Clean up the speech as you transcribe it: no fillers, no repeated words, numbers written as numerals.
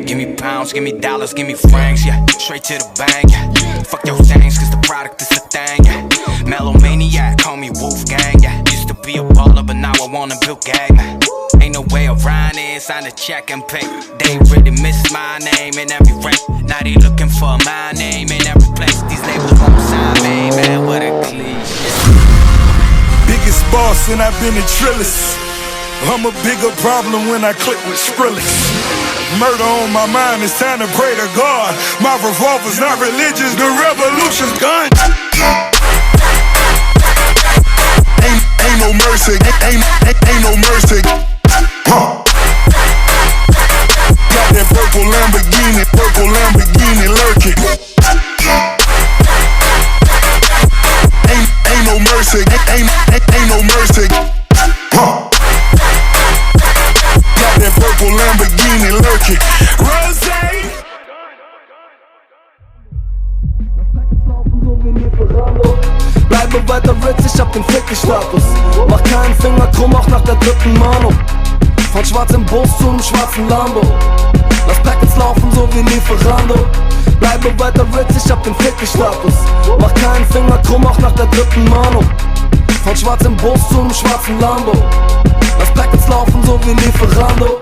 Give me pounds, give me dollars, give me francs, yeah. Straight to the bank, yeah. Fuck your things, cause the product is the thing, yeah. Melomaniac, call me Wolfgang, yeah. Used to be a baller, but now I wanna build gang, man. Ain't no way around it, sign a check and pay. They really miss my name in every rank. Now they looking for my name in every place. These labels won't sign me, man, what a cliche. Biggest boss and I've been a trillist. I'm a bigger problem when I click with Skrillex. Murder on my mind, it's time to pray to God. My revolver's not religious, the revolution's done. Ain't no mercy, ain't no mercy. Got that purple Lamborghini lurking. Ain't no mercy, ain't no mercy. Got that purple Lamborghini lurking. Rose. Bleibe weiter Ritz, ich hab den Ficky-Status. Mach keinen Finger krumm, auch nach der dritten Mahnung. Von schwarzem Bus zum schwarzen Lambo. Lass Packets laufen, so wie Lieferando. Bleibe weiter Ritz, ich hab den Ficky-Status. Mach keinen Finger krumm, auch nach der dritten Mahnung. Von schwarzem Bus zum schwarzen Lambo. Lass Packets laufen, so wie Lieferando.